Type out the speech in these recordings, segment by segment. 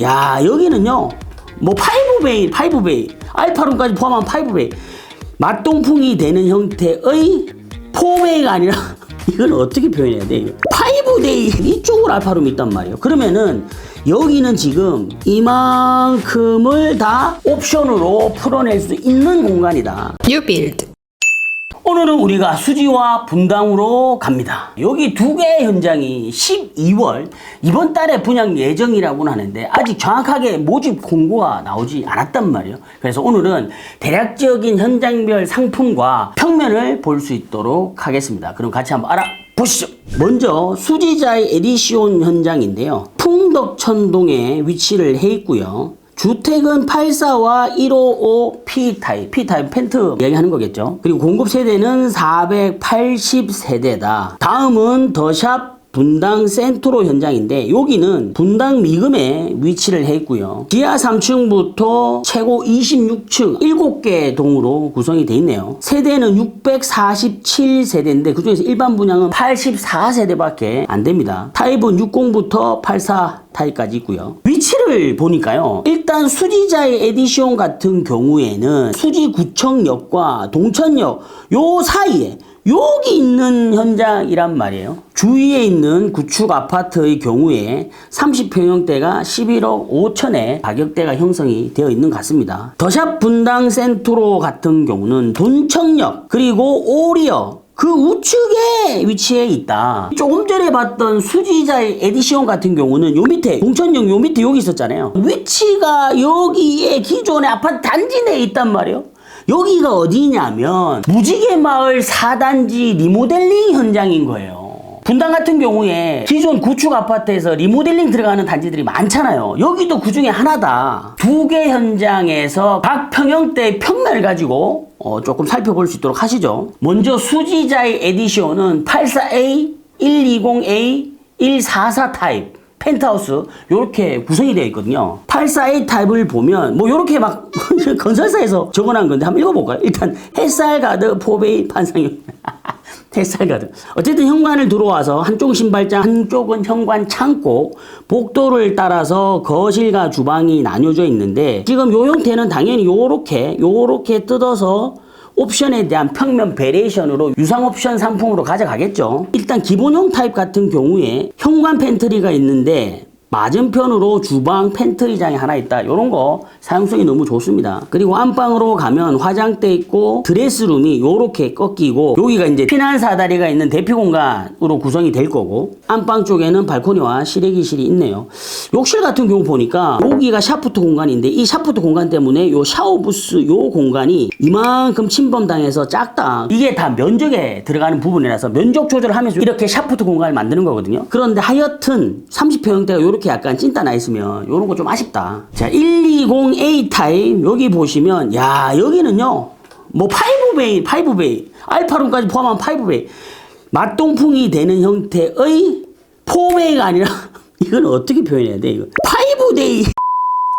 야, 여기는요, 뭐, 5베이, 알파룸까지 포함한 5베이. 맞동풍이 되는 형태의 4베이가 아니라, 이건 어떻게 표현해야 돼? 5데이, 이쪽으로 알파룸이 있단 말이에요. 그러면은, 여기는 지금 이만큼을 다 옵션으로 풀어낼 수 있는 공간이다. New build. 오늘은 우리가 수지와 분당으로 갑니다. 여기 두 개의 현장이 12월 이번 달에 분양 예정이라고는 하는데 아직 정확하게 모집 공고가 나오지 않았단 말이에요. 그래서 오늘은 대략적인 현장별 상품과 평면을 볼 수 있도록 하겠습니다. 그럼 같이 한번 알아보시죠. 먼저 수지자의 에디시온 현장인데요. 풍덕천동에 위치를 해 있고요. 주택은 84와 155 P타입, P타입 펜트 이야기하는 거겠죠. 그리고 공급 세대는 480세대다. 다음은 더샵 분당 센트로 현장인데 여기는 분당 미금에 위치를 해 있고요. 지하 3층부터 최고 26층 7개 동으로 구성이 돼 있네요. 세대는 647세대인데 그중에서 일반 분양은 84세대밖에 안 됩니다. 타입은 60부터 84 타입까지 있고요. 위치를 보니까요. 일단 수지자의 에디시온 같은 경우에는 수지구청역과 동천역 요 사이에 여기 있는 현장이란 말이에요. 주위에 있는 구축 아파트의 경우에 30평형대가 11억 5천에 가격대가 형성이 되어 있는 것 같습니다. 더샵 분당 센트로 같은 경우는 돈청역 그리고 오리어 그 우측에 위치해 있다. 조금 전에 봤던 수지자의 에디시온 같은 경우는 요 밑에 동천역 요 밑에 여기 있었잖아요. 위치가 여기에 기존의 아파트 단지 내에 있단 말이에요. 여기가 어디냐면 무지개마을 4단지 리모델링 현장인 거예요. 분당 같은 경우에 기존 구축 아파트에서 리모델링 들어가는 단지들이 많잖아요. 여기도 그 중에 하나다. 두 개 현장에서 각 평형대의 평면을 가지고 조금 살펴볼 수 있도록 하시죠. 먼저 수지자의 에디시온은 84A, 120A, 144 타입 펜트하우스 요렇게 구성이 되어 있거든요. 84A 타입을 보면 뭐 요렇게 막 건설사에서 적어놓은 건데 한번 읽어볼까요? 일단 햇살 가드 4베이 판상형 햇살 가드. 어쨌든 현관을 들어와서 한쪽 신발장 한쪽은 현관 창고 복도를 따라서 거실과 주방이 나뉘어져 있는데 지금 요 형태는 당연히 요렇게 뜯어서 옵션에 대한 평면 베리에이션으로 유상 옵션 상품으로 가져가겠죠. 일단 기본형 타입 같은 경우에 현관 팬트리가 있는데 맞은편으로 주방 팬트리장이 하나 있다. 이런 거 사용성이 너무 좋습니다. 그리고 안방으로 가면 화장대 있고 드레스룸이 요렇게 꺾이고 여기가 이제 피난 사다리가 있는 대피 공간으로 구성이 될 거고 안방 쪽에는 발코니와 실외기실이 있네요. 욕실 같은 경우 보니까 여기가 샤프트 공간인데 이 샤프트 공간 때문에 요 샤워 부스 요 공간이 이만큼 침범당해서 작다. 이게 다 면적에 들어가는 부분이라서 면적 조절을 하면서 이렇게 샤프트 공간을 만드는 거거든요. 그런데 하여튼 30평형대가 요렇게 약간 찐따 나 있으면 요런 거 좀 아쉽다. 자, 120A 타입 여기 보시면 야, 여기는요. 뭐 5베이, 알파룸까지 포함한 5베이. 맞동풍이 되는 형태의 4베이가 아니라 이건 어떻게 표현해야 돼, 이거? 5데이.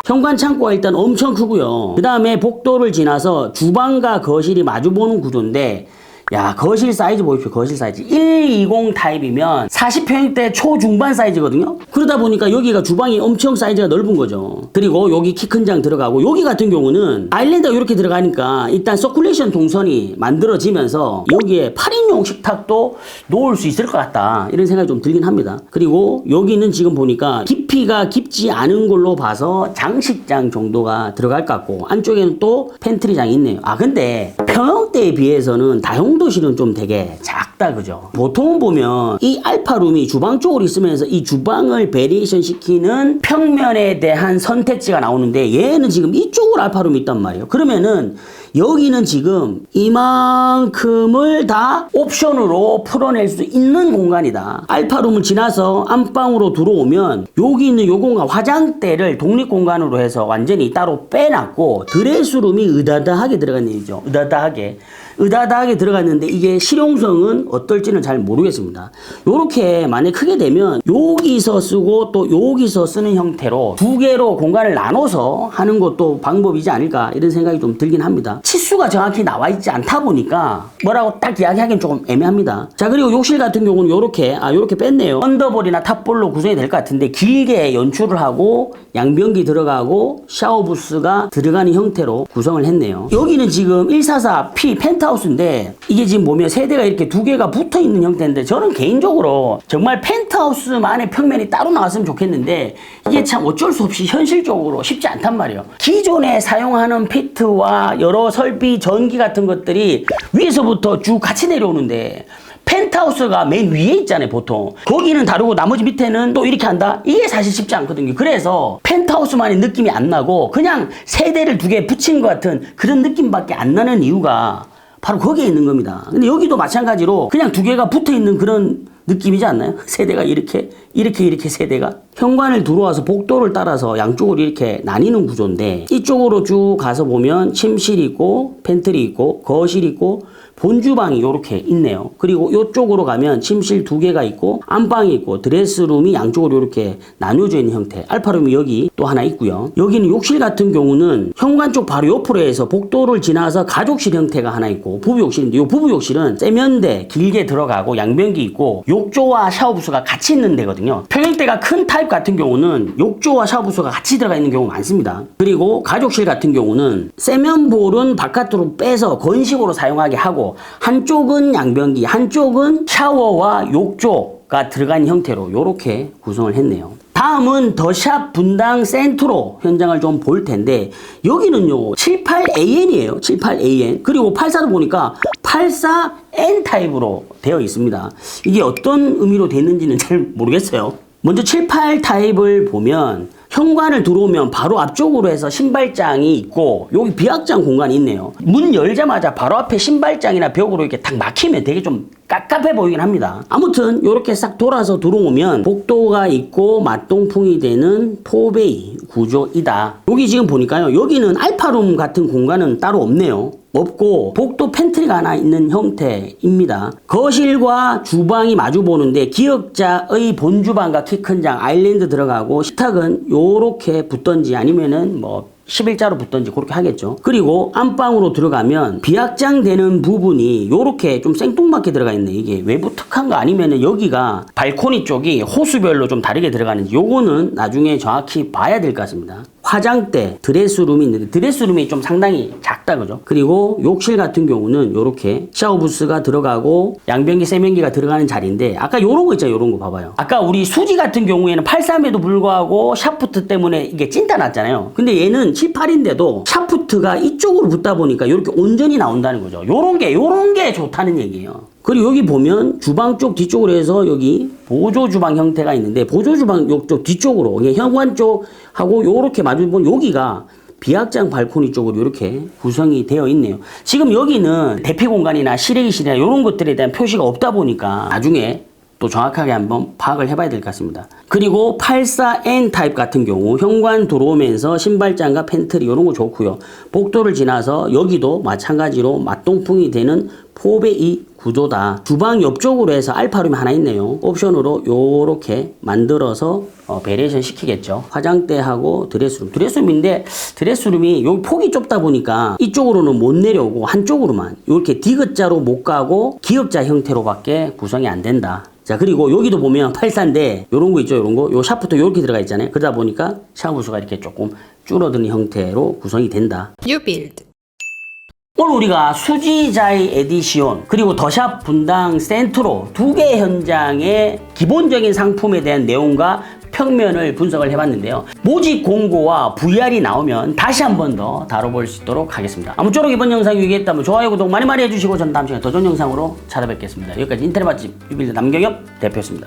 현관 창고가 일단 엄청 크고요. 그 다음에 복도를 지나서 주방과 거실이 마주보는 구조인데 야, 거실 사이즈 보십시오. 거실 사이즈 120 타입이면 40평대 초중반 사이즈거든요. 그러다 보니까 여기가 주방이 엄청 사이즈가 넓은 거죠. 그리고 여기 키 큰 장 들어가고 여기 같은 경우는 아일랜드가 이렇게 들어가니까 일단 서큘레이션 동선이 만들어지면서 여기에 8인용 식탁도 놓을 수 있을 것 같다. 이런 생각이 좀 들긴 합니다. 그리고 여기는 지금 보니까 깊이가 깊지 않은 걸로 봐서 장식장 정도가 들어갈 것 같고 안쪽에는 또 팬트리장이 있네요. 아, 근데 평형대에 비해서는 다용도실은 좀 되게 작다, 그죠? 보통은 보면 이 알파룸이 주방 쪽으로 있으면서 이 주방을 베리에이션 시키는 평면에 대한 선택지가 나오는데 얘는 지금 이쪽으로 알파룸이 있단 말이에요. 그러면은 여기는 지금 이만큼을 다 옵션으로 풀어낼 수 있는 공간이다. 알파룸을 지나서 안방으로 들어오면 여기 있는 요 공간 화장대를 독립공간으로 해서 완전히 따로 빼놨고 드레스룸이 으다다하게 들어간 일이죠. 으다다하게 들어간 해봤는데 이게 실용성은 어떨지는 잘 모르겠습니다. 요렇게 만약 크게 되면 여기서 쓰고 또 여기서 쓰는 형태로 두 개로 공간을 나눠서 하는 것도 방법이지 않을까 이런 생각이 좀 들긴 합니다. 치수가 정확히 나와 있지 않다 보니까 뭐라고 딱 이야기하기는 조금 애매합니다. 자, 그리고 욕실 같은 경우는 요렇게 뺐네요. 언더볼이나 탑볼로 구성이 될 것 같은데 길게 연출을 하고 양변기 들어가고 샤워부스가 들어가는 형태로 구성을 했네요. 여기는 지금 144P 펜트하우스인데 이게 지금 보면 세대가 이렇게 두 개가 붙어 있는 형태인데 저는 개인적으로 정말 펜트하우스만의 평면이 따로 나왔으면 좋겠는데 이게 참 어쩔 수 없이 현실적으로 쉽지 않단 말이에요. 기존에 사용하는 피트와 여러 설비, 전기 같은 것들이 위에서부터 쭉 같이 내려오는데 펜트하우스가 맨 위에 있잖아요, 보통. 거기는 다르고 나머지 밑에는 또 이렇게 한다? 이게 사실 쉽지 않거든요. 그래서 펜트하우스만의 느낌이 안 나고 그냥 세대를 두 개 붙인 것 같은 그런 느낌밖에 안 나는 이유가 바로 거기에 있는 겁니다. 근데 여기도 마찬가지로 그냥 두 개가 붙어 있는 그런 느낌이지 않나요? 세대가 이렇게 세대가 현관을 들어와서 복도를 따라서 양쪽으로 이렇게 나뉘는 구조인데 이쪽으로 쭉 가서 보면 침실이 있고 팬트리 있고 거실이 있고 본주방이 이렇게 있네요. 그리고 이쪽으로 가면 침실 두 개가 있고 안방이 있고 드레스룸이 양쪽으로 이렇게 나뉘어져 있는 형태. 알파룸이 여기 또 하나 있고요. 여기는 욕실 같은 경우는 현관 쪽 바로 옆으로 해서 복도를 지나서 가족실 형태가 하나 있고 부부욕실인데 이 부부욕실은 세면대 길게 들어가고 양변기 있고 욕조와 샤워부스가 같이 있는 데거든요. 평형대가 큰 타입 같은 경우는 욕조와 샤워부스가 같이 들어가 있는 경우가 많습니다. 그리고 가족실 같은 경우는 세면볼은 바깥으로 빼서 건식으로 사용하게 하고 한쪽은 양변기, 한쪽은 샤워와 욕조가 들어간 형태로 이렇게 구성을 했네요. 다음은 더샵 분당 센트로 현장을 좀 볼 텐데 여기는요 78AN이에요. 78AN. 그리고 84도 보니까 84N 타입으로 되어 있습니다. 이게 어떤 의미로 됐는지는 잘 모르겠어요. 먼저 78 타입을 보면 현관을 들어오면 바로 앞쪽으로 해서 신발장이 있고 여기 비확장 공간이 있네요. 문 열자마자 바로 앞에 신발장이나 벽으로 이렇게 딱 막히면 되게 좀 깝깝해 보이긴 합니다. 아무튼 이렇게 싹 돌아서 들어오면 복도가 있고 맞동풍이 되는 포베이 구조이다. 여기 지금 보니까요. 여기는 알파룸 같은 공간은 따로 없네요. 없고 복도 팬트리가 하나 있는 형태입니다. 거실과 주방이 마주 보는데 기역자의 본주방과 키 큰 장 아일랜드 들어가고 식탁은 요렇게 붙던지 아니면은 뭐 11자로 붙던지 그렇게 하겠죠. 그리고 안방으로 들어가면 비확장 되는 부분이 요렇게 좀 생뚱맞게 들어가 있네. 이게 외부 특한 거 아니면은 여기가 발코니 쪽이 호수별로 좀 다르게 들어가는지 요거는 나중에 정확히 봐야 될 것 같습니다. 화장대, 드레스룸이 있는데 드레스룸이 좀 상당히 작다 그죠? 그리고 욕실 같은 경우는 요렇게 샤워부스가 들어가고 양변기, 세면기가 들어가는 자리인데 아까 요런 거 있잖아요. 요런 거 봐봐요. 아까 우리 수지 같은 경우에는 83에도 불구하고 샤프트 때문에 이게 찐따 났잖아요. 근데 얘는 78인데도 샤프트가 이쪽으로 붙다 보니까 이렇게 온전히 나온다는 거죠. 요런 게 좋다는 얘기예요. 그리고 여기 보면 주방 쪽 뒤쪽으로 해서 여기 보조 주방 형태가 있는데 보조 주방 쪽 뒤쪽으로 현관 쪽하고 요렇게 마주보면 여기가 비확장 발코니 쪽으로 이렇게 구성이 되어 있네요. 지금 여기는 대피 공간이나 실외기실이나 이런 것들에 대한 표시가 없다 보니까 나중에 또 정확하게 한번 파악을 해봐야 될 것 같습니다. 그리고 84N 타입 같은 경우 현관 들어오면서 신발장과 팬트리 이런 거 좋고요. 복도를 지나서 여기도 마찬가지로 맞동풍이 되는 포베이 구조다. 주방 옆쪽으로 해서 알파룸이 하나 있네요. 옵션으로 요렇게 만들어서 베리에이션 시키겠죠. 화장대하고 드레스룸인데 드레스룸이 여기 폭이 좁다 보니까 이쪽으로는 못 내려오고 한쪽으로만 이렇게 디귿자로 못 가고 기역자 형태로밖에 구성이 안 된다. 자, 그리고 여기도 보면 84인데 요런 거 있죠. 요런 거. 요 샤프트 요렇게 들어가 있잖아요. 그러다 보니까 샤워부스가 이렇게 조금 줄어드는 형태로 구성이 된다. You build. 오늘 우리가 수지자이 에디시온 그리고 더샵 분당 센트로 두 개 현장의 기본적인 상품에 대한 내용과 평면을 분석을 해봤는데요. 모집 공고와 VR이 나오면 다시 한 번 더 다뤄볼 수 있도록 하겠습니다. 아무쪼록 이번 영상이 유익했다면 좋아요, 구독 많이 해주시고 전 다음 시간에 더 좋은 영상으로 찾아뵙겠습니다. 여기까지 인터넷 맛집 유빌드 남경엽 대표였습니다.